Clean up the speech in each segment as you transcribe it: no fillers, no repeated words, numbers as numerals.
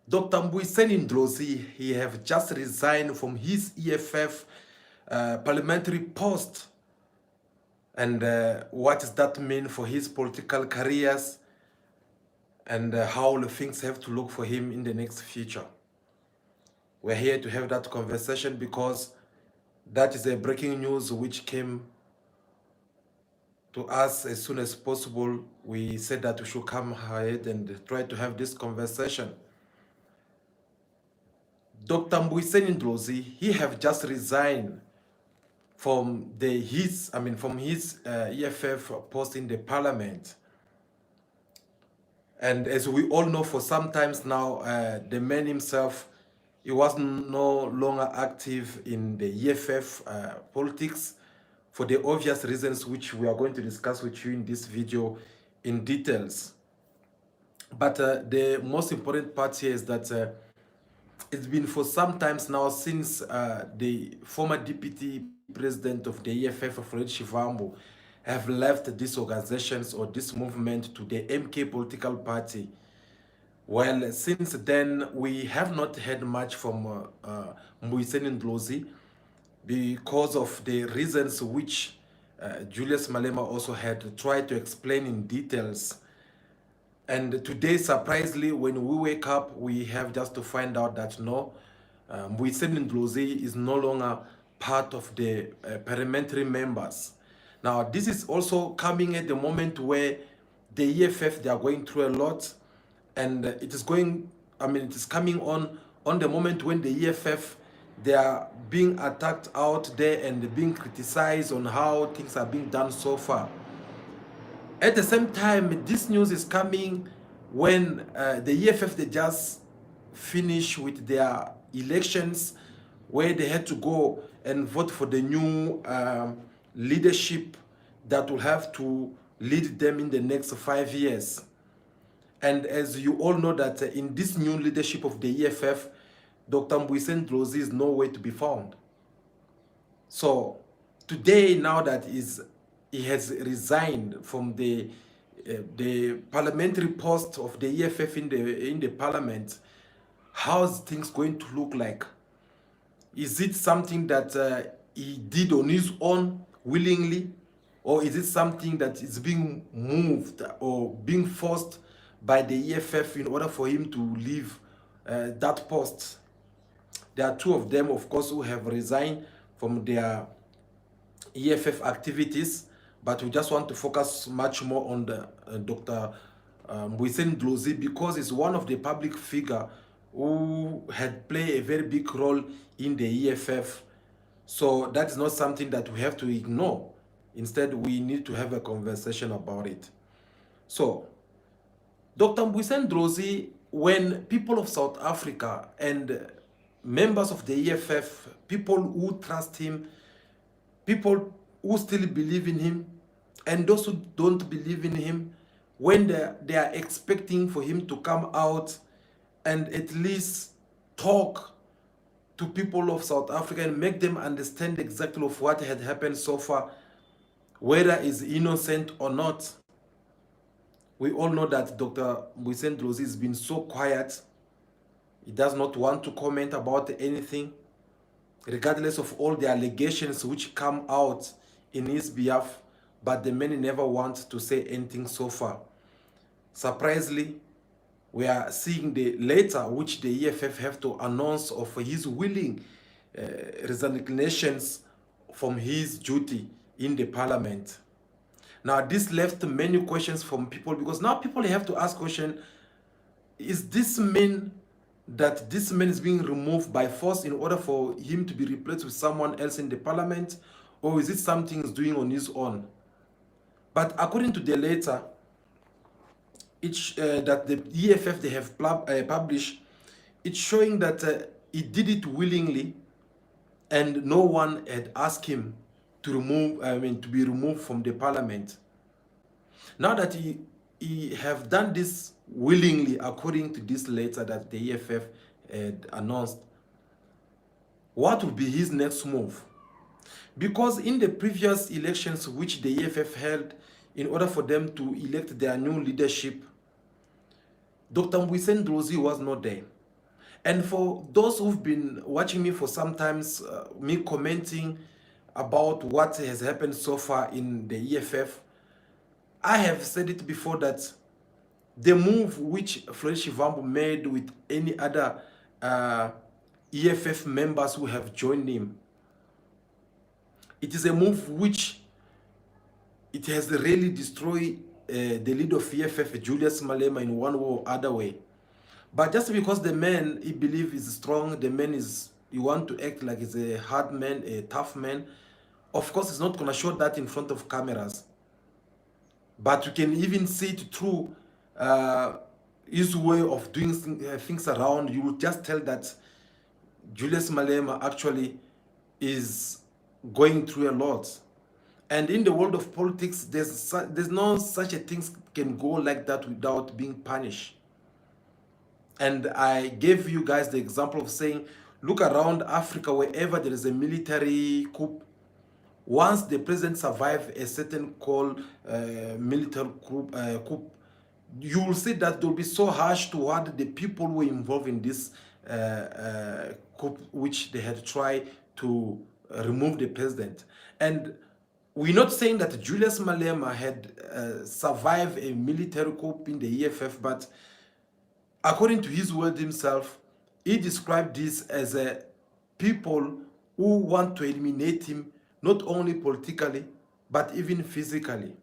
Dr. Mbuyiseni Ndlozi, he have just resigned from his EFF parliamentary post. And what does that mean for his political careers and how the things have to look for him in the next future? We're here to have that conversation because that is a breaking news which came to us as soon as possible. We said that we should come ahead and try to have this conversation. Dr. Mbuyiseni Ndlozi, he have just resigned from his EFF post in the parliament. And as we all know, for some times now, the man himself, he was no longer active in the EFF politics for the obvious reasons which we are going to discuss with you in this video in details. But the most important part here is that it's been for some times now since the former deputy president of the EFF, Fred Shivambu, have left these organizations or this movement to the MK political party. Well, since then, we have not heard much from Mbuyiseni Ndlozi because of the reasons which Julius Malema also had tried to explain in details. And today, surprisingly, when we wake up, we have just to find out that no, Mbuyiseni Ndlozi is no longer part of the parliamentary members. Now, this is also coming at the moment where the EFF, they are going through a lot, and it is going, it is coming on the moment when the EFF, they are being attacked out there and being criticized on how things are being done so far. At the same time, this news is coming when the EFF, they just finished with their elections where they had to go and vote for the new leadership that will have to lead them in the next 5 years. And as you all know that in this new leadership of the EFF, Dr. Mbuyiseni Ndlozi is nowhere to be found. So today, now that he has resigned from the parliamentary post of the EFF in the parliament, how's things going to look like? Is it something that he did on his own willingly, or is it something that is being moved or being forced by the EFF in order for him to leave that post? There are two of them, of course, who have resigned from their EFF activities, but we just want to focus much more on the Dr. Mbuyiseni Ndlozi because he's one of the public figure who had played a very big role in the EFF. So that is not something that we have to ignore. Instead, we need to have a conversation about it. So, Dr. Mbuyiseni Ndlozi, when people of South Africa and members of the EFF, people who trust him, people who still believe in him, and those who don't believe in him, when they are expecting for him to come out and at least talk to people of South Africa and make them understand exactly of what had happened so far, whether is innocent or not. We all know that Dr. Mbuyiseni Ndlozi has been so quiet. He does not want to comment about anything, regardless of all the allegations which come out in his behalf, but the man never wants to say anything so far. Surprisingly, we are seeing the letter which the EFF have to announce of his willing resignations from his duty in the parliament. Now, this left many questions from people because now people have to ask question, is this mean that this man is being removed by force in order for him to be replaced with someone else in the parliament, or is it something he's doing on his own? But according to the letter that the EFF they have published, it's showing that he did it willingly, and no one had asked him to to be removed from the parliament. Now that he have done this willingly, according to this letter that the EFF had announced, what will be his next move? Because in the previous elections which the EFF held in order for them to elect their new leadership, Dr. Mbuyiseni Ndlozi was not there. And for those who've been watching me for sometimes, me commenting about what has happened so far in the EFF, I have said it before that the move which Floyd Shivambu made with any other EFF members who have joined him, it is a move which it has really destroyed the leader of EFF, Julius Malema, in one way or other way. But just because the man he believes is strong, the man is, you want to act like he's a hard man, a tough man, of course he's not going to show that in front of cameras. But you can even see it through his way of doing things around. You will just tell that Julius Malema actually is going through a lot. And in the world of politics, there's no such a thing can go like that without being punished. And I gave you guys the example of saying, look around Africa, wherever there is a military coup, once the president survives a certain called military coup, you will see that they'll be so harsh toward the people who were involved in this coup, which they had tried to remove the president. And we're not saying that Julius Malema had survived a military coup in the EFF, but according to his word himself, he described this as a people who want to eliminate him, not only politically, but even physically.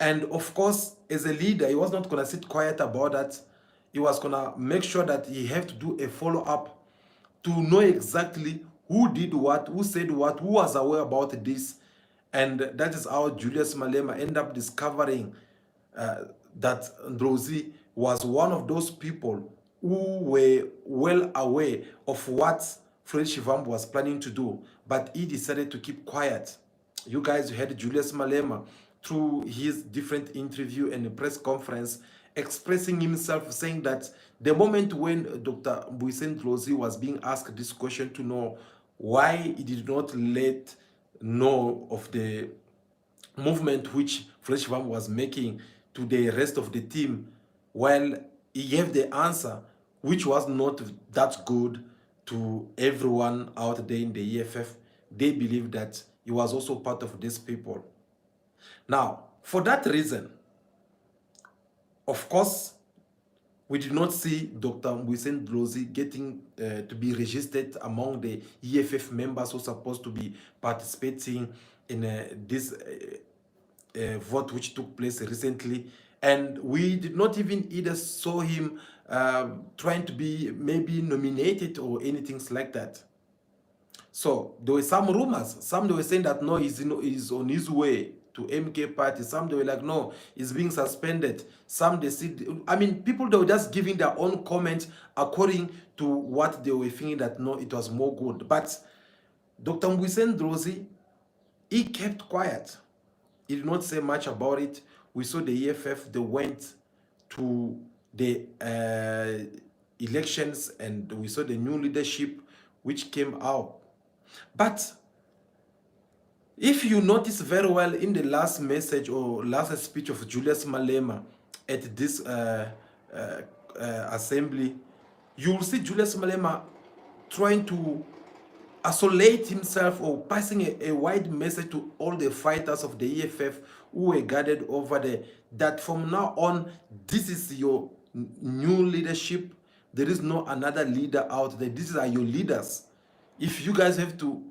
And of course, as a leader, he was not going to sit quiet about that. He was going to make sure that he had to do a follow-up to know exactly who did what, who said what, who was aware about this. And that is how Julius Malema ended up discovering that Ndlozi was one of those people who were well aware of what Fred Shivambu was planning to do, but he decided to keep quiet. You guys heard Julius Malema through his different interview and a press conference expressing himself, saying that the moment when Dr. Mbuyiseni Ndlozi was being asked this question to know why he did not let know of the movement which Fred Shivambu was making to the rest of the team, well, he gave the answer which was not that good to everyone out there in the EFF. They believed that he was also part of these people. Now, for that reason, of course, we did not see Dr. Mbuyiseni Ndlozi getting to be registered among the EFF members who are supposed to be participating in this vote which took place recently. And we did not even either saw him trying to be maybe nominated or anything like that. So there were some rumors. Some they were saying that no, he's on his way to MK party. Some they were like, no, he's being suspended. Some they said, I mean, people they were just giving their own comments according to what they were thinking that no, it was more good. But Dr. Mbuyiseni Ndlozi, he kept quiet. He did not say much about it. We saw the EFF, they went to the elections and we saw the new leadership which came out. But if you notice very well in the last message or last speech of Julius Malema at this assembly, you will see Julius Malema trying to isolate himself or passing a wide message to all the fighters of the EFF who were gathered over there, that from now on, this is your new leadership. There is no another leader out there. These are your leaders. If you guys have to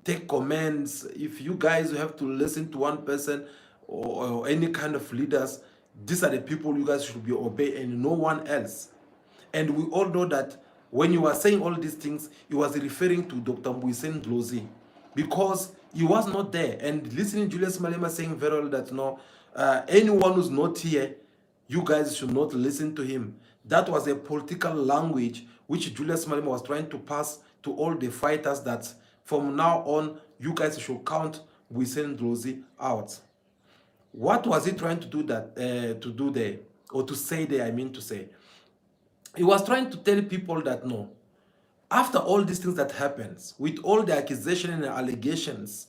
take commands, if you guys have to listen to one person or any kind of leaders, these are the people you guys should be obeying and no one else. And we all know that when you are saying all these things, he was referring to Dr. Mbuyiseni Ndlozi because he was not there. And listening to Julius Malema saying very well that no, anyone who's not here, you guys should not listen to him. That was a political language which Julius Malema was trying to pass to all the fighters that from now on, you guys should count Mbuyiseni Ndlozi out. What was he trying to do there, or to say there, I mean to say? He was trying to tell people that no, after all these things that happens, with all the accusations and allegations,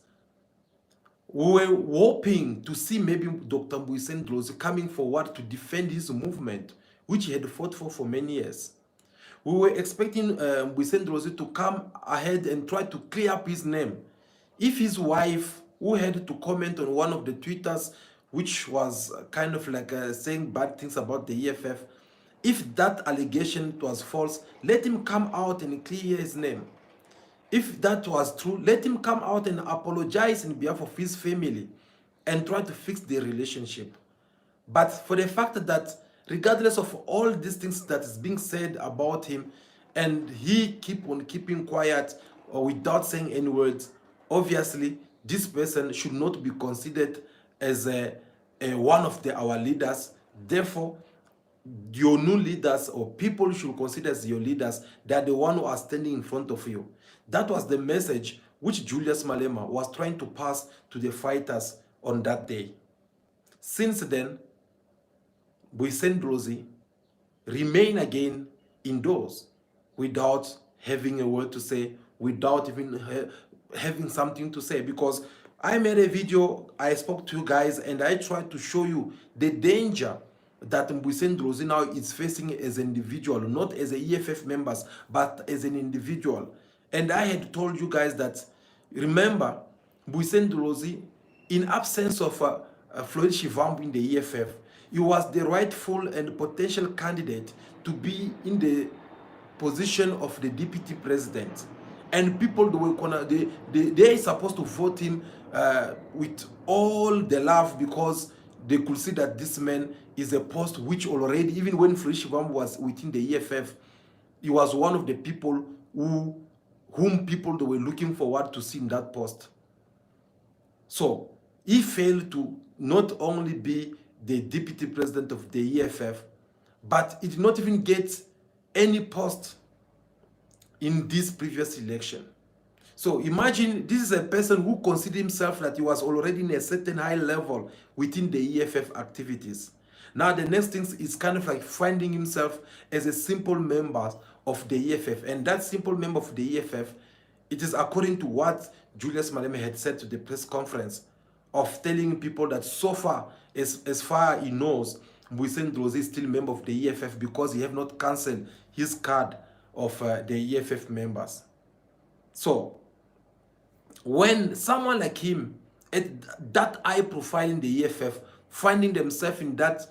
we were hoping to see maybe Dr. Mbuyiseni Ndlozi coming forward to defend his movement, which he had fought for many years. We were expecting Ndlozi to come ahead and try to clear up his name. If his wife, who had to comment on one of the Twitters, which was kind of like saying bad things about the EFF, if that allegation was false, let him come out and clear his name. If that was true, let him come out and apologize in behalf of his family and try to fix their relationship. But for the fact that regardless of all these things that is being said about him, and he keep on keeping quiet or without saying any words, obviously this person should not be considered as one of our leaders. Therefore, your new leaders or people you should consider as your leaders, they are the one who are standing in front of you. That was the message which Julius Malema was trying to pass to the fighters on that day. Since then, Mbuyiseni Ndlozi remain again indoors without having a word to say, without even having something to say, because I made a video, I spoke to you guys, and I tried to show you the danger that Mbuyiseni Ndlozi now is facing as an individual, not as a EFF members, but as an individual. And I had told you guys that, remember, Mbuyiseni Ndlozi, in absence of Floyd Shivambu in the EFF, he was the rightful and potential candidate to be in the position of the deputy president. And people, they are supposed to vote him with all the love, because they could see that this man is a post which already, even when Floyd Shivambu was within the EFF, he was one of the people whom people they were looking forward to see in that post. So he failed to not only be the deputy president of the EFF, but he did not even get any post in this previous election. So imagine this is a person who considered himself that he was already in a certain high level within the EFF activities. Now the next thing is kind of like finding himself as a simple member of the EFF. And that simple member of the EFF, it is according to what Julius Malema had said to the press conference, of telling people that so far, as far as he knows, Mbuyiseni Ndlozi is still a member of the EFF because he have not cancelled his card of the EFF members. So, when someone like him, at that high profile in the EFF, finding themselves in that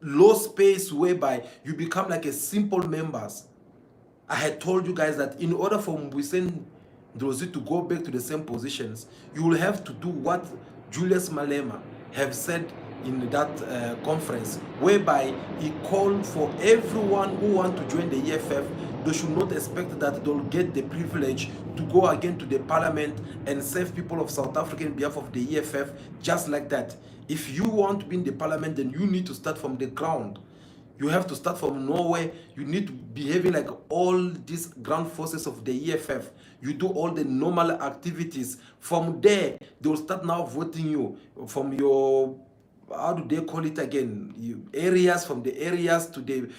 low space whereby you become like a simple members, I had told you guys that in order for Mbuyiseni Ndlozi to go back to the same positions, you will have to do what Julius Malema have said in that conference, whereby he called for everyone who want to join the EFF. They should not expect that they'll get the privilege to go again to the parliament and serve people of South Africa in behalf of the EFF just like that. If you want to be in the parliament, then you need to start from the ground. You have to start from nowhere. You need to be having like all these ground forces of the EFF. You do all the normal activities. From there, they will start now voting you from your, how do they call it again? Areas, from the areas to the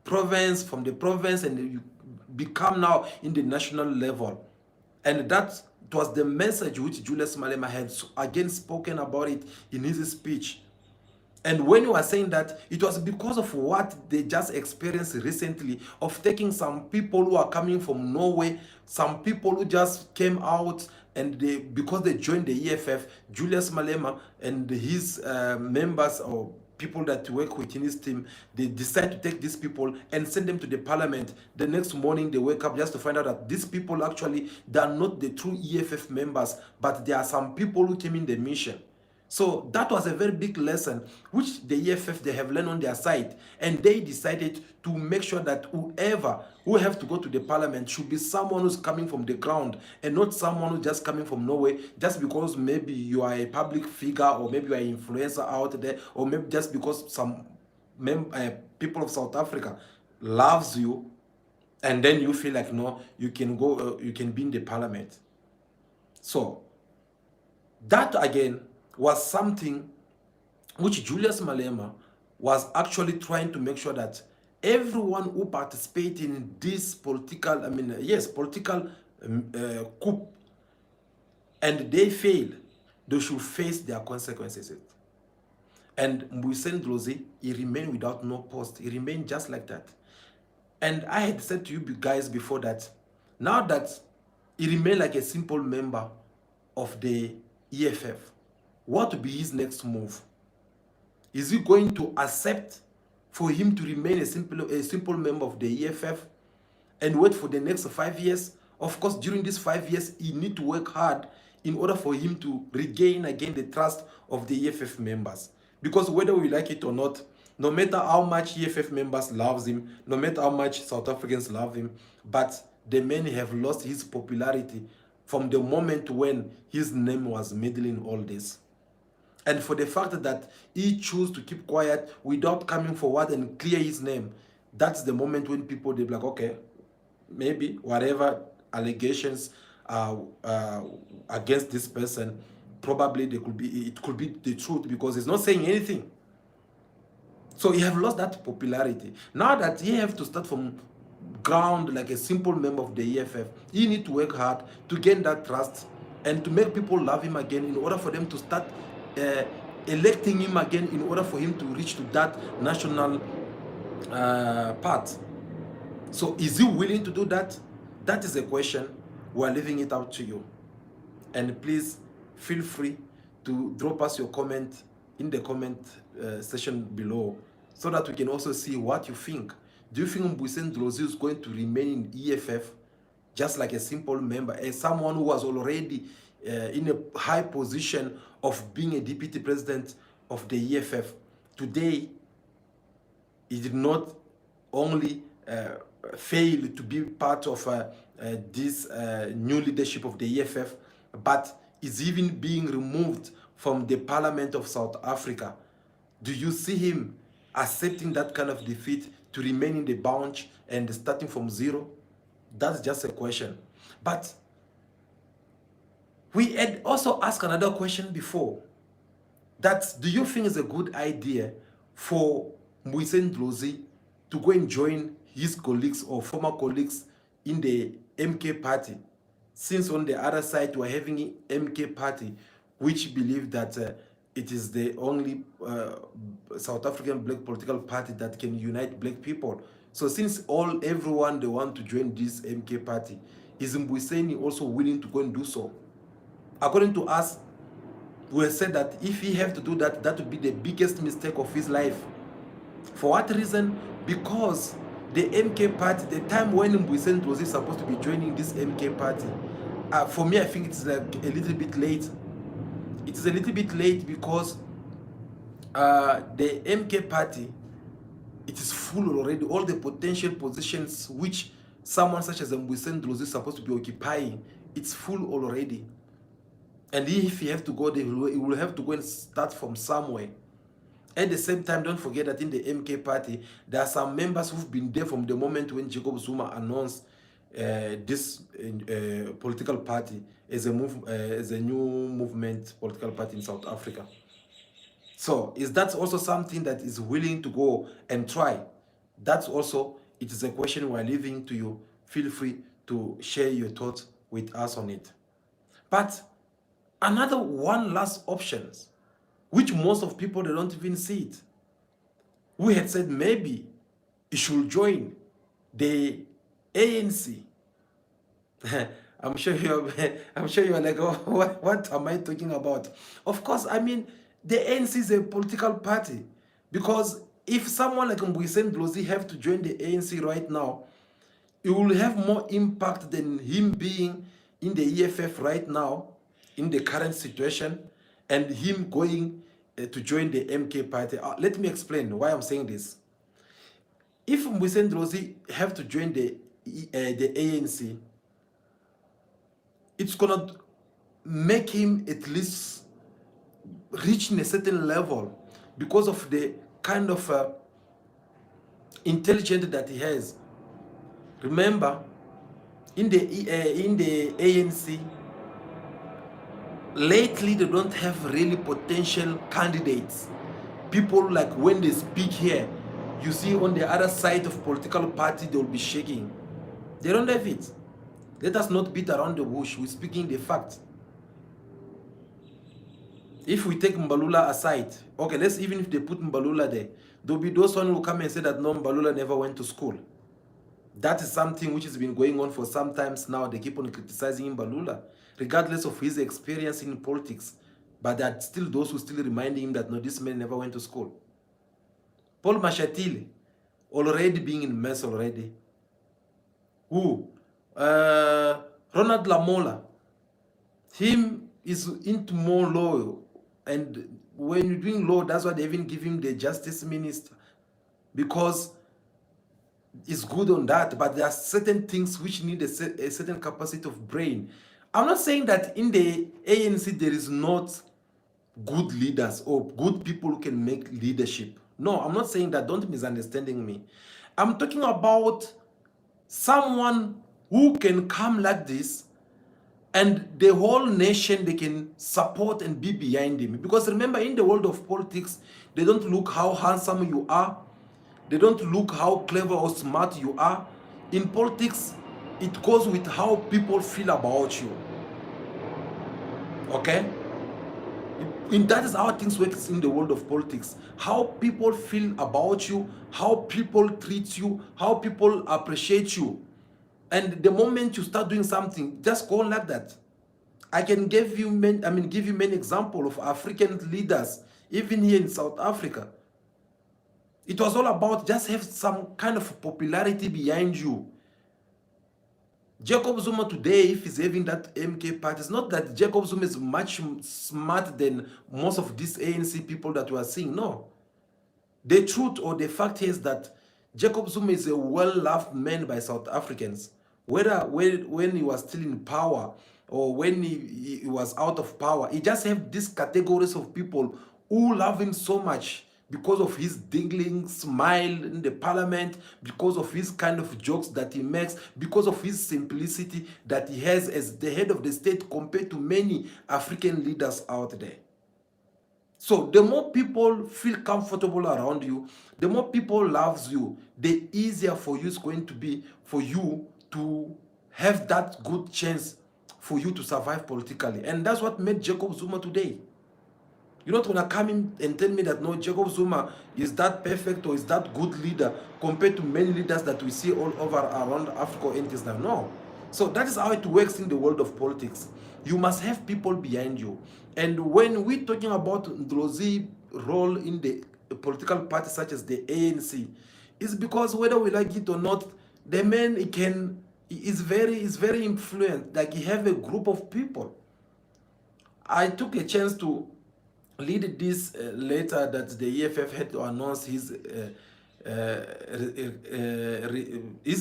province, from the province, and you become now in the national level. And that was the message which Julius Malema had again spoken about it in his speech. And when you are saying that, it was because of what they just experienced recently, of taking some people who are coming from Norway, some people who just came out, and because they joined the EFF, Julius Malema and his members or people that work within his team, they decide to take these people and send them to the parliament. The next morning they wake up just to find out that these people actually, they are not the true EFF members, but there are some people who came in the mission. So that was a very big lesson which the EFF, they have learned on their side, and they decided to make sure that whoever who have to go to the parliament should be someone who's coming from the ground, and not someone who's just coming from nowhere just because maybe you are a public figure, or maybe you are an influencer out there, or maybe just because some people of South Africa loves you, and then you feel like, no, you can go, you can be in the parliament. So that again was something which Julius Malema was actually trying to make sure that everyone who participated in this political, political coup, and they fail, they should face their consequences. And Mbuyiseni Ndlozi, he remained without no post. He remained just like that. And I had said to you guys before that, now that he remained like a simple member of the EFF, what will be his next move? Is he going to accept for him to remain a simple member of the EFF and wait for the next 5 years? Of course, during these 5 years, he need to work hard in order for him to regain again the trust of the EFF members. Because whether we like it or not, no matter how much EFF members loves him, no matter how much South Africans love him, but the man have lost his popularity from the moment when his name was meddling all this. And for the fact that he chose to keep quiet without coming forward and clear his name, that's the moment when people, they're like, okay, maybe whatever allegations against this person, probably it could be the truth, because he's not saying anything. So he have lost that popularity. Now that he have to start from ground like a simple member of the EFF, he need to work hard to gain that trust and to make people love him again, in order for them to start electing him again, in order for him to reach to that national part. So is he willing to do that? That is a question. We're leaving it out to you. And please feel free to drop us your comment in the comment section below, so that we can also see what you think. Do you think Mbuyiseni Ndlozi is going to remain in EFF just like a simple member, as someone who was already in a high position of being a deputy president of the EFF? Today, he did not only fail to be part of this new leadership of the EFF, but is even being removed from the Parliament of South Africa. Do you see him accepting that kind of defeat to remain in the bunch and starting from zero? That's just a question. But we had also asked another question before. That, do you think it's a good idea for Mbuyiseni Ndlozi to go and join his colleagues or former colleagues in the MK party, since on the other side we're having MK party, which believe that it is the only South African black political party that can unite black people? So since everyone they want to join this MK party, is Mbuyiseni also willing to go and do so? According to us, we said that if he have to do that, that would be the biggest mistake of his life. For what reason? Because the MK party, the time when Mbuyiseni Ndlozi is supposed to be joining this MK party, for me, I think it's like a little bit late. It is a little bit late because the MK party, it is full already. All the potential positions which someone such as Mbuyiseni Ndlozi is supposed to be occupying, it's full already. And if he have to go there, he will have to go and start from somewhere. At the same time, don't forget that in the MK party, there are some members who've been there from the moment when Jacob Zuma announced this political party as a new movement political party in South Africa. So is that also something that is willing to go and try? That's also, it is a question we're leaving to you. Feel free to share your thoughts with us on it. But another one last options, which most of people, they don't even see it. We had said maybe he should join the ANC. I'm sure you're like, oh, what am I talking about? Of course, I mean, the ANC is a political party, because if someone like Mbuyiseni Ndlozi have to join the ANC right now, it will have more impact than him being in the EFF right now, in the current situation, and him going to join the MK party. Let me explain why I'm saying this. If Mbuyiseni Ndlozi have to join the ANC, it's gonna make him at least reach a certain level because of the kind of intelligence that he has. Remember, in the ANC, lately they don't have really potential candidates. People, like when they speak here, you see on the other side of political party, they will be shaking. They don't have it. Let us not beat around the bush. We're speaking the fact. If we take Mbalula aside, okay, let's even if they put Mbalula there, there'll be those one who come and say that no, Mbalula never went to school. That is something which has been going on for some times now. They keep on criticizing Mbalula, regardless of his experience in politics. But there are still those who still reminding him that no, this man never went to school. Paul Mashatile, already being in mess already. Who? Ronald Lamola. Him is into more law. And when you're doing law, that's why they even give him the justice minister. Because it's good on that, but there are certain things which need a certain capacity of brain. I'm not saying that in the ANC there is not good leaders or good people who can make leadership. No, I'm not saying that. Don't misunderstanding me. I'm talking about someone who can come like this and the whole nation, they can support and be behind him. Because remember, in the world of politics, they don't look how handsome you are. They don't look how clever or smart you are. In politics, it goes with how people feel about you. Okay? And that is how things work in the world of politics. How people feel about you, how people treat you, how people appreciate you. And the moment you start doing something, just go on like that. I can give you many examples of African leaders, even here in South Africa. It was all about just have some kind of popularity behind you. Jacob Zuma today, if he's having that MK party, it's not that Jacob Zuma is much smarter than most of these ANC people that we are seeing. No. The truth or the fact is that Jacob Zuma is a well-loved man by South Africans. Whether when he was still in power or when he was out of power, he just have these categories of people who love him so much because of his dingling smile in the parliament, because of his kind of jokes that he makes, because of his simplicity that he has as the head of the state compared to many African leaders out there. So the more people feel comfortable around you, the more people loves you, the easier for you it's going to be for you to have that good chance for you to survive politically. And that's what made Jacob Zuma today. You're not gonna come in and tell me that no, Jacob Zuma is that perfect or is that good leader compared to many leaders that we see all over around Africa or entities now. No. So that is how it works in the world of politics. You must have people behind you. And when we're talking about Ndlozi's role in the political party such as the ANC, it's because whether we like it or not, the man is very influent. Like he have a group of people. I took a chance to lead this letter that the EFF had to announce his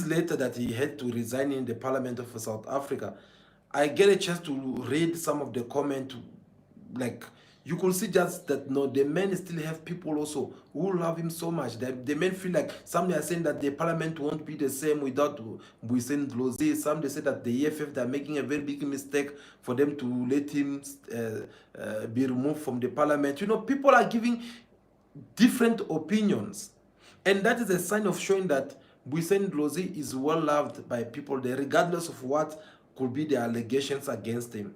letter that he had to resign in the Parliament of South Africa. I get a chance to read some of the comment, like you could see just that no, the men still have people also who love him so much. The men feel like some are saying that the parliament won't be the same without Mbuyiseni Ndlozi. Some they say that the EFF they're making a very big mistake for them to let him be removed from the parliament. You know, people are giving different opinions, and that is a sign of showing that Mbuyiseni Ndlozi is well loved by people there, regardless of what could be the allegations against him.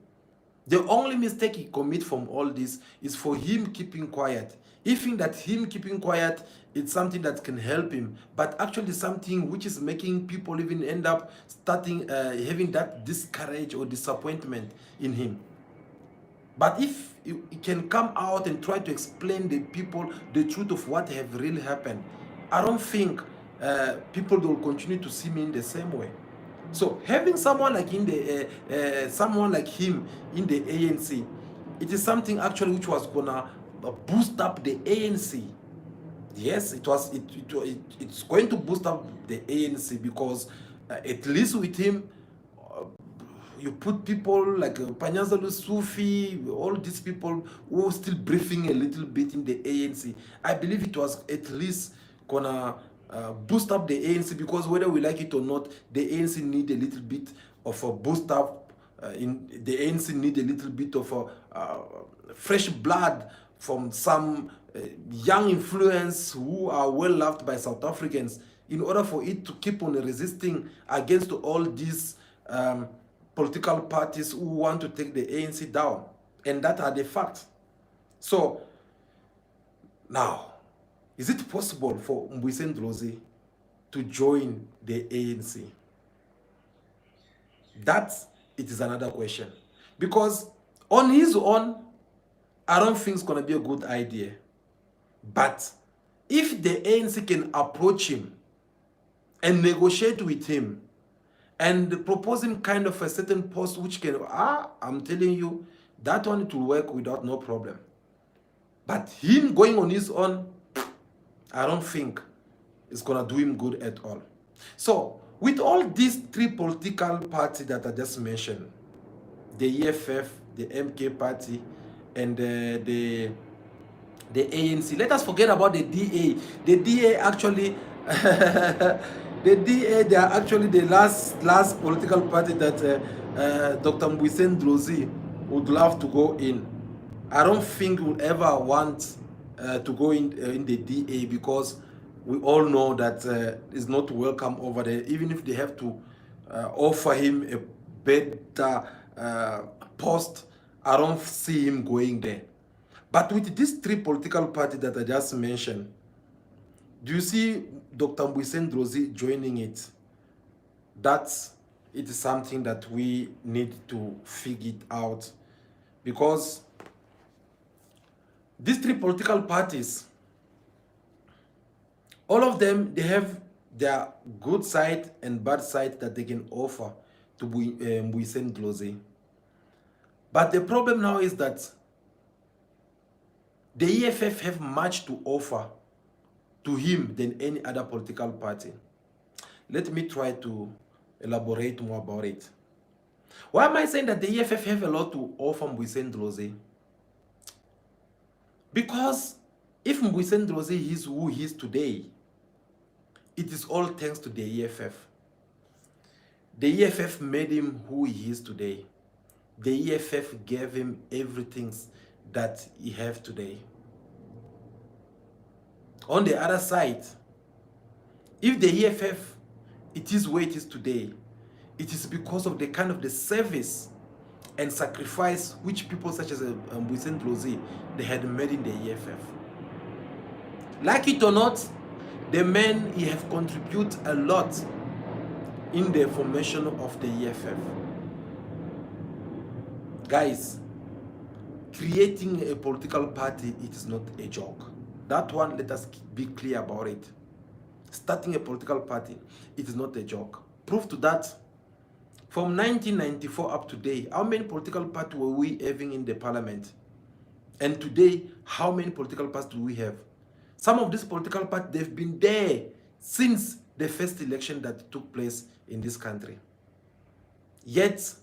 The only mistake he commits from all this is for him keeping quiet. He thinks that him keeping quiet is something that can help him, but actually something which is making people even end up starting having that discourage or disappointment in him. But if he can come out and try to explain the people the truth of what have really happened, I don't think people will continue to see me in the same way. So having someone like him in the ANC, it is something actually which was gonna boost up the ANC. Yes, it's going to boost up the ANC because at least with him, you put people like Panyazalu Sufi, all these people who are still breathing a little bit in the ANC. I believe it was at least gonna boost up the ANC, because whether we like it or not, the ANC need a little bit of a boost up. The ANC need a little bit of a fresh blood from some young influence who are well loved by South Africans, in order for it to keep on resisting against all these political parties who want to take the ANC down. And that are the facts. So now, is it possible for Ndlozi to join the ANC? That it is another question. Because on his own, I don't think it's going to be a good idea. But if the ANC can approach him and negotiate with him and propose him kind of a certain post which can, I'm telling you, that one it will work without no problem. But him going on his own, I don't think it's going to do him good at all. So, with all these three political parties that I just mentioned, the EFF, the MK party, and the ANC. Let us forget about the DA. The DA actually, the DA, they are actually the last political party that Dr. Mbuyiseni Ndlozi would love to go in. I don't think he would ever want to go in the DA, because we all know that is not welcome over there. Even if they have to offer him a better post, I don't see him going there. But with these three political parties that I just mentioned, do you see Dr. Mbuyiseni Ndlozi joining it? It is something that we need to figure it out, because these three political parties, all of them, they have their good side and bad side that they can offer to Mbuyiseni Ndlozi. But the problem now is that the EFF have much to offer to him than any other political party. Let me try to elaborate more about it. Why am I saying that the EFF have a lot to offer Mbuyiseni Ndlozi? Because if Mbuyiseni Ndlozi is who he is today, it is all thanks to the EFF. The EFF made him who he is today. The EFF gave him everything that he has today. On the other side, if the EFF, it is where it is today, it is because of the kind of the service and sacrifice which people such as Mbuyiseni Ndlozi, they had made in the EFF. Like it or not, the man, he have contributed a lot in the formation of the EFF. Guys, creating a political party, it is not a joke. That one, let us be clear about it. Starting a political party, it is not a joke. Proof to that, from 1994 up to today, how many political parties were we having in the parliament? And today, how many political parties do we have? Some of these political parties, they've been there since the first election that took place in this country. Yet,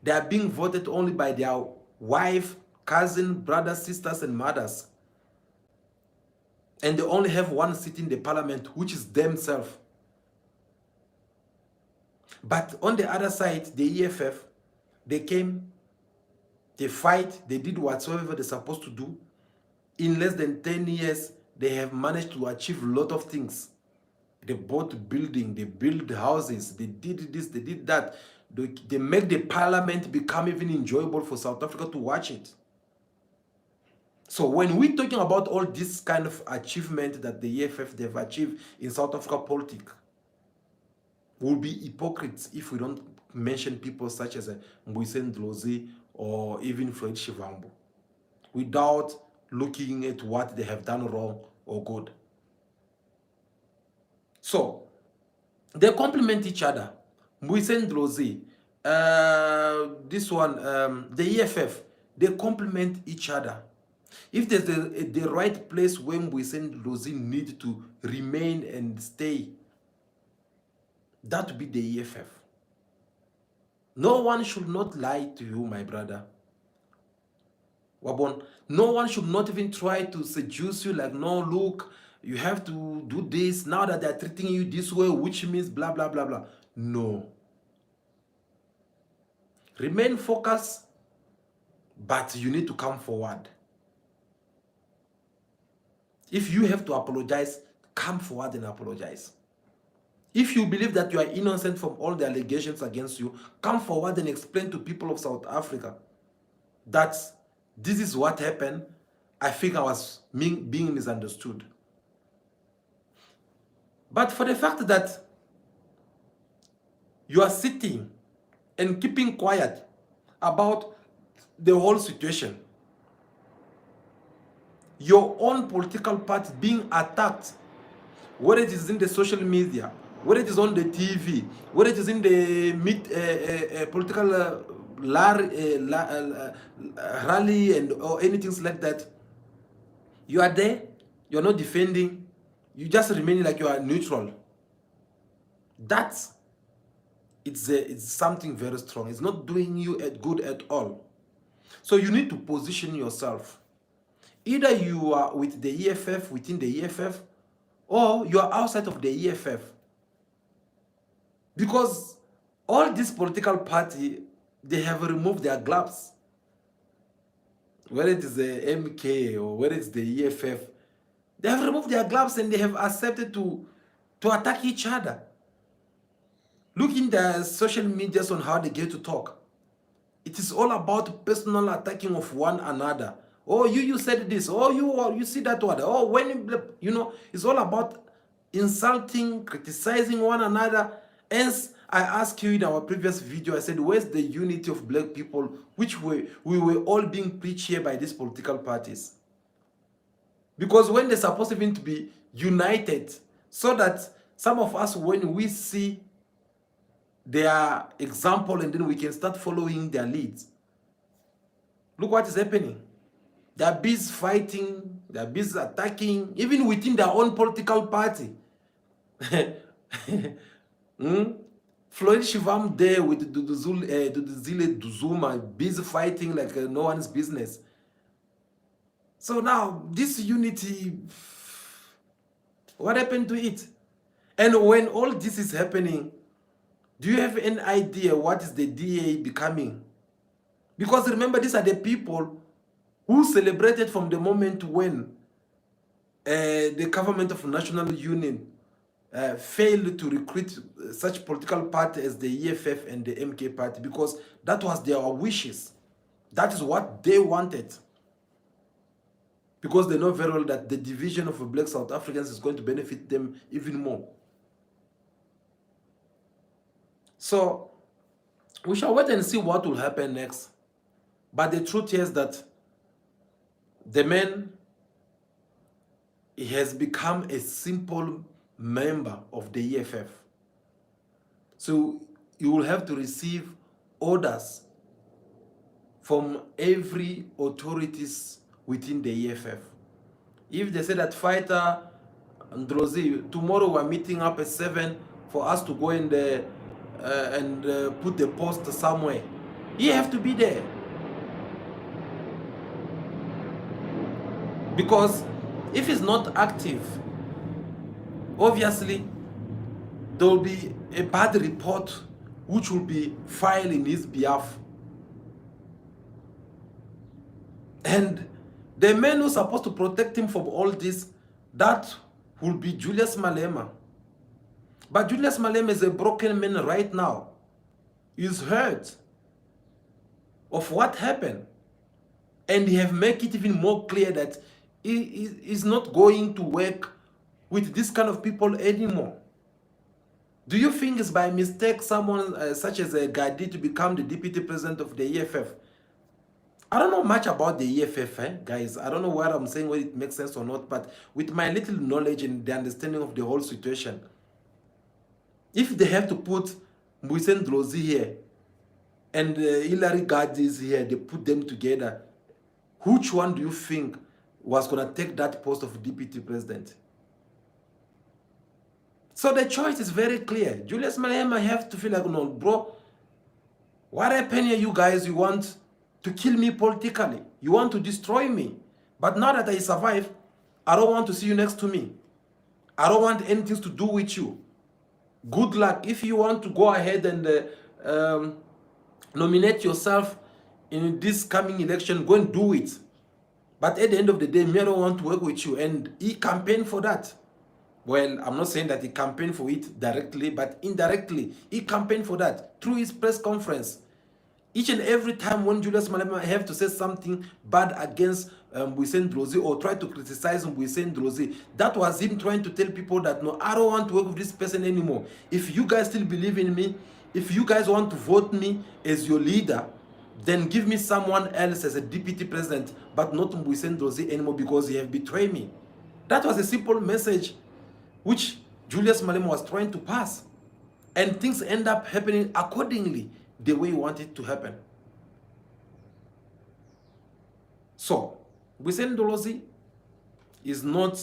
they are being voted only by their wife, cousin, brothers, sisters, and mothers. And they only have one seat in the parliament, which is themselves. But on the other side, the EFF, they came, they fight, they did whatsoever they're supposed to do. In less than 10 years, they have managed to achieve a lot of things. They bought building, they built houses, they did this, they did that. They make the parliament become even enjoyable for South Africa to watch it. So when we're talking about all this kind of achievement that the EFF they've achieved in South Africa politics, we'll be hypocrites if we don't mention people such as Mbuyiseni Ndlozi or even Fred Shivambu, without looking at what they have done wrong or good. So they complement each other. Mbuyiseni Ndlozi, this one, the EFF, they complement each other. If there's the right place where Mbuyiseni Ndlozi need to remain and stay, that would be the EFF. No one should not lie to you, my brother. Wabon, no one should not even try to seduce you like, no, look, you have to do this now that they're treating you this way, which means blah, blah, blah, blah. No. Remain focused, but you need to come forward. If you have to apologize, come forward and apologize. If you believe that you are innocent from all the allegations against you, come forward and explain to people of South Africa that this is what happened. I think I was being misunderstood. But for the fact that you are sitting and keeping quiet about the whole situation, your own political party being attacked, whether it is in the social media, whether it is on the TV, whether it is in the political rally and or anything like that, you are there, you're not defending, you just remain like you are neutral. That's it's something very strong. It's not doing you good at all. So you need to position yourself. Either you are with the EFF, within the EFF, or you are outside of the EFF. Because all these political parties, they have removed their gloves. Whether it is the MK or whether it's the EFF, they have removed their gloves and they have accepted to attack each other. Look in the social medias on how they get to talk. It is all about personal attacking of one another. Oh, you said this. Oh, you see that one. Oh, when you know, it's all about insulting, criticizing one another. Hence, I asked you in our previous video, I said, where's the unity of black people, which we were all being preached here by these political parties? Because when they're supposed even to be united, so that some of us, when we see their example and then we can start following their leads. Look what is happening. They're busy fighting, they're busy attacking, even within their own political party. Floyd Shivam there with Duduzile Duzuma, busy fighting like no one's business. So now, this unity, what happened to it? And when all this is happening, do you have any idea what is the DA becoming? Because remember, these are the people who celebrated from the moment when the government of national union failed to recruit such political party as the EFF and the MK party, because that was their wishes. That is what they wanted. Because they know very well that the division of black South Africans is going to benefit them even more. So we shall wait and see what will happen next. But the truth is that the man, he has become a simple member of the EFF. So you will have to receive orders from every authorities within the EFF. If they say that fighter Ndlozi, tomorrow we're meeting up at 7 for us to go in there and put the post somewhere, you have to be there. Because if he's not active, obviously there will be a bad report which will be filed in his behalf. And the man who's supposed to protect him from all this, that will be Julius Malema. But Julius Malema is a broken man right now. He's hurt of what happened. And he have made it even more clear that he is not going to work with this kind of people anymore. Do you think it's by mistake someone such as Gadi to become the deputy president of the EFF? I don't know much about the EFF, guys. I don't know what I'm saying, whether it makes sense or not, but with my little knowledge and the understanding of the whole situation, if they have to put Mbuyiseni Ndlozi here and Hilary Gadi is here, they put them together, which one do you think was going to take that post of deputy president? So the choice is very clear. Julius Malema have to feel like, no, bro, what happened here, you guys? You want to kill me politically. You want to destroy me. But now that I survive, I don't want to see you next to me. I don't want anything to do with you. Good luck. If you want to go ahead and nominate yourself in this coming election, go and do it. But at the end of the day, me, I don't want to work with you. And he campaigned for that. Well, I'm not saying that he campaigned for it directly, but indirectly, he campaigned for that through his press conference. Each and every time when Julius Malema have to say something bad against Mbuyiseni Ndlozi or try to criticize Mbuyiseni Ndlozi, that was him trying to tell people that, no, I don't want to work with this person anymore. If you guys still believe in me, if you guys want to vote me as your leader, then give me someone else as a deputy president, but not Mbuyiseni Ndlozi anymore because he have betrayed me. That was a simple message which Julius Malema was trying to pass. And things end up happening accordingly, the way you want it to happen. So, Mbuyiseni Ndlozi is not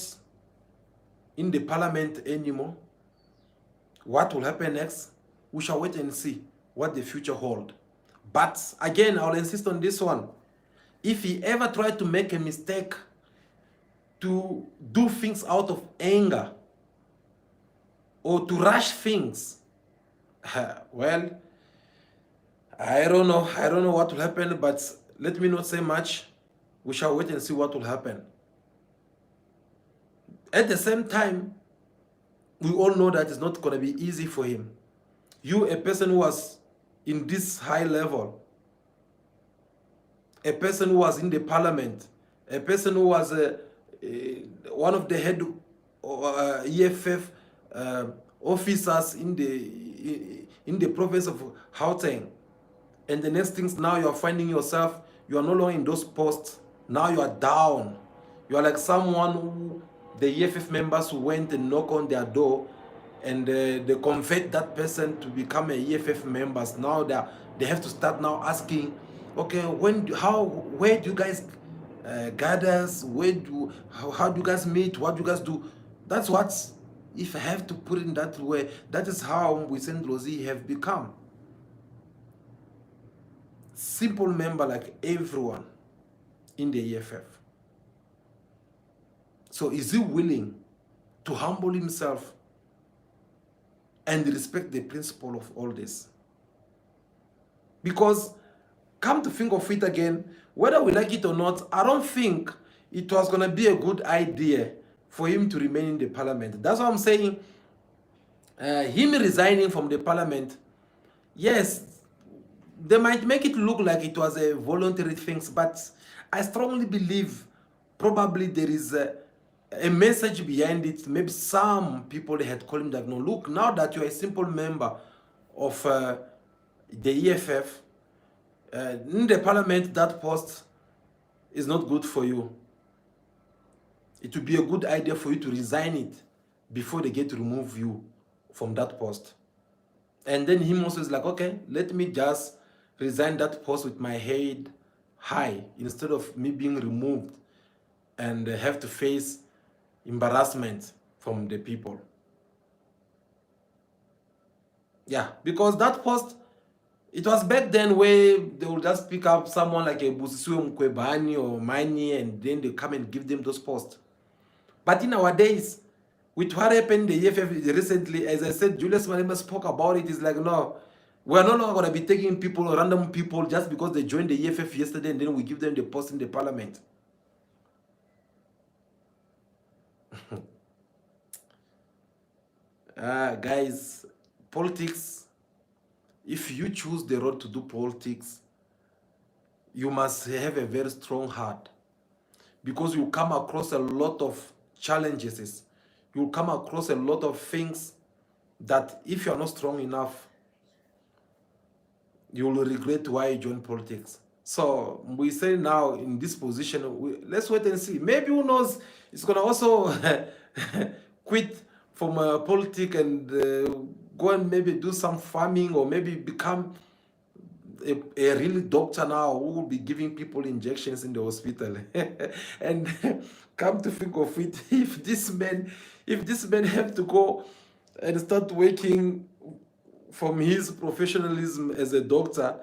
in the parliament anymore. What will happen next? We shall wait and see what the future holds. But again, I'll insist on this one. If he ever tried to make a mistake, to do things out of anger, or to rush things, well, I don't know what will happen, but let me not say much. We shall wait and see what will happen. At the same time, we all know that it's not going to be easy for him. You, a person who was in this high level, a person who was in the parliament, a person who was one of the head EFF officers in the province of Gauteng, and the next things, now you are finding yourself, you are no longer in those posts. Now you are down. You are like someone who the EFF members who went and knocked on their door, and they convert that person to become a EFF members. Now they have to start now asking, okay, where do you guys gather? How do you guys meet? What do you guys do? That's what, if I have to put it in that way, that is how Mbuyiseni Ndlozi have become. Simple member like everyone in the EFF. So is he willing to humble himself and respect the principle of all this? Because, come to think of it again, whether we like it or not, I don't think it was going to be a good idea for him to remain in the parliament. That's what I'm saying. Him resigning from the parliament, yes, they might make it look like it was a voluntary thing, but I strongly believe probably there is a message behind it. Maybe some people had called him that, no, look, now that you're a simple member of the EFF, in the parliament, that post is not good for you. It would be a good idea for you to resign it before they get to remove you from that post. And then him also is like, okay, let me just resign that post with my head high instead of me being removed and have to face embarrassment from the people. Yeah, because that post, it was back then where they would just pick up someone like a Busisiwe Mkwebani or Mani, and then they come and give them those posts. But in our days, with what happened in the EFF recently, as I said, Julius Malema spoke about it. It's like, no, we're no longer going to be taking people, random people, just because they joined the EFF yesterday, and then we give them the post in the parliament. Guys, politics, if you choose the road to do politics, you must have a very strong heart, because you come across a lot of challenges. You'll come across a lot of things that if you're not strong enough, you will regret why you joined politics. So we say now in this position, let's wait and see. Maybe, who knows, it's going to also quit from politics and go and maybe do some farming, or maybe become a real doctor now who will be giving people injections in the hospital. And come to think of it, if this man have to go and start working from his professionalism as a doctor,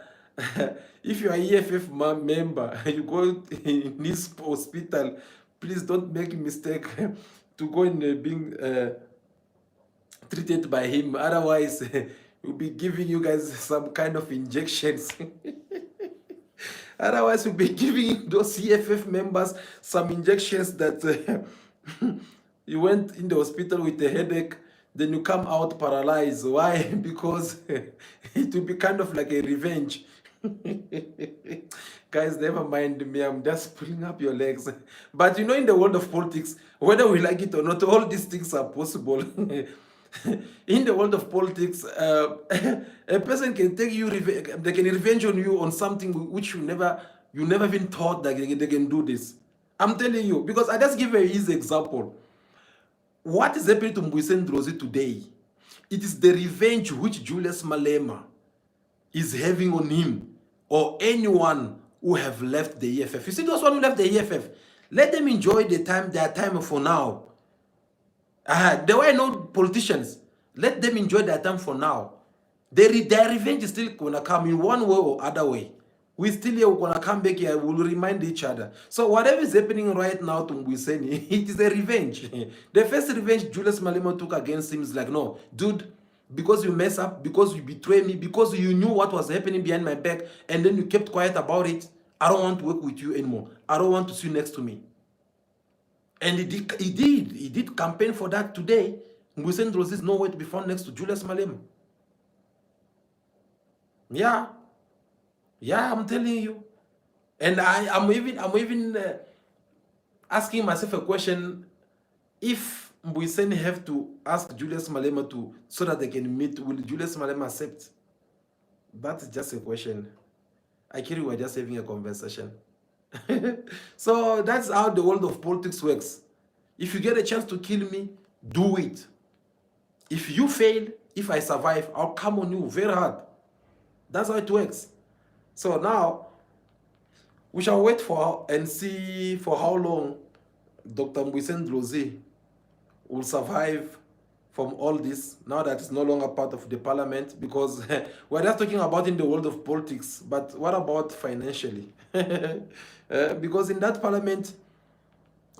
if you are EFF member, you go in this hospital, please don't make a mistake to go and being treated by him. Otherwise, we'll be giving you guys some kind of injections. Otherwise, we'll be giving those EFF members some injections that you went in the hospital with a headache, then you come out paralyzed. Why? Because it will be kind of like a revenge. Guys, never mind me. I'm just pulling up your legs. But you know, in the world of politics, whether we like it or not, all these things are possible. In the world of politics, a person can take you, they can revenge on you on something which you never even thought that they can do this. I'm telling you, because I just give a easy example. What is happening to Mbuyiseni Ndlozi today? It is the revenge which Julius Malema is having on him or anyone who have left the EFF. You see those one who left the EFF, let them enjoy their time for now. There were no politicians. Let them enjoy their time for now. Their revenge is still gonna come in one way or other way. We still here, we're gonna come back here, we'll remind each other. So whatever is happening right now to Mbuyiseni, it is a revenge. The first revenge Julius Malema took against him is like, no, dude, because you mess up, because you betray me, because you knew what was happening behind my back, and then you kept quiet about it, I don't want to work with you anymore. I don't want to see you next to me. And he did campaign for that today. Mbuyiseni Ndlozi is nowhere to be found next to Julius Malema. Yeah, I'm telling you. And I'm even asking myself a question: if Mbuyiseni have to ask Julius Malema so that they can meet, will Julius Malema accept? That's just a question. I carry we're just having a conversation. So that's how the world of politics works. If you get a chance to kill me, do it. If you fail, if I survive, I'll come on you very hard. That's how it works. So now, we shall wait for and see for how long Dr. Mbuyiseni Ndlozi will survive from all this, now that it's no longer part of the parliament, because we're just talking about in the world of politics, but what about financially? Because in that parliament,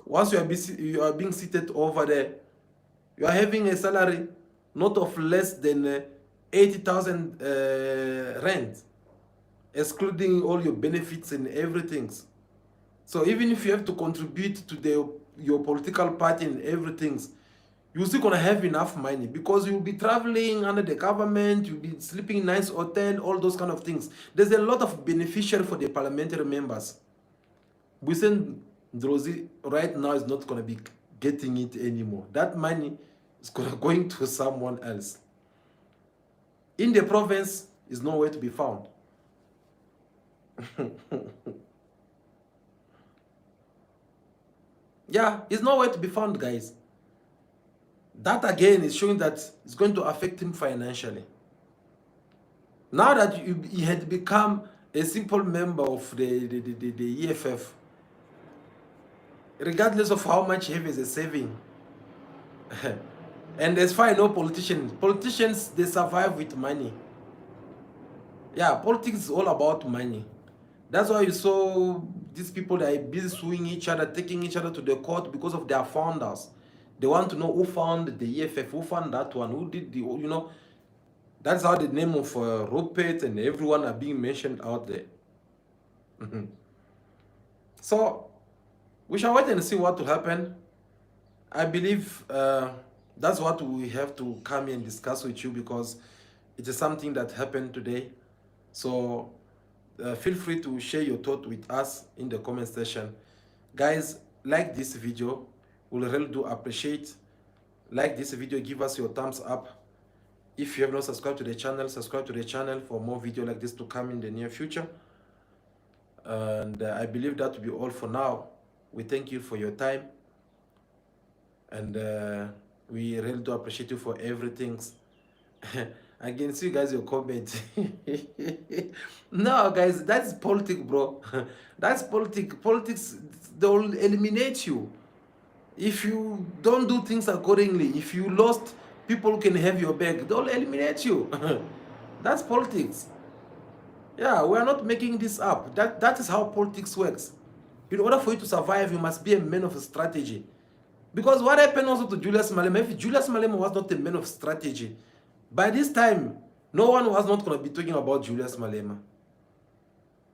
once you are being seated over there, you are having a salary not of less than 80,000 rand, excluding all your benefits and everything. So even if you have to contribute to your political party and everything, you're still gonna have enough money, because you'll be traveling under the government, you'll be sleeping in nice hotel, all those kind of things. There's a lot of beneficiary for the parliamentary members. Mbuyiseni Ndlozi right now is not gonna be getting it anymore. That money is going to someone else. In the province, is nowhere to be found. Yeah, it's nowhere to be found, guys. That again is showing that it's going to affect him financially. Now that he had become a simple member of the EFF, regardless of how much he has a saving, and as far as I know, politicians, they survive with money. Yeah, politics is all about money. That's why you saw these people that are busy suing each other, taking each other to the court because of their founders. They want to know who found the EFF, who found that one, who did the, that's how the name of Rupert and everyone are being mentioned out there. So, we shall wait and see what will happen. I believe that's what we have to come and discuss with you, because it is something that happened today. So, feel free to share your thought with us in the comment section. Guys, like this video. We'll really do appreciate. Like this video, give us your thumbs up. If you have not subscribed to the channel, subscribe to the channel for more videos like this to come in the near future. And I believe that will be all for now. We thank you for your time. And we really do appreciate you for everything. I can see you guys your comment. No, guys, that's politics, bro. That's politics. Politics, they will eliminate you. If you don't do things accordingly, if you lost people who can have your back, they'll eliminate you. That's politics. Yeah, we're not making this up. That is how politics works. In order for you to survive, you must be a man of strategy. Because what happened also to Julius Malema, if Julius Malema was not a man of strategy, by this time, no one was not going to be talking about Julius Malema.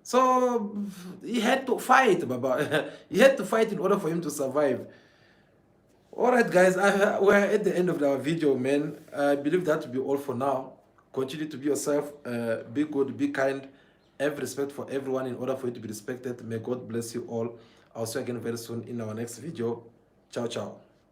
So he had to fight, Baba. He had to fight in order for him to survive. Alright, guys, we're at the end of our video, man. I believe that will be all for now. Continue to be yourself, be good, be kind, Have respect for everyone in order for you to be respected. May God bless you all. I'll see you again very soon in our next video. Ciao, ciao.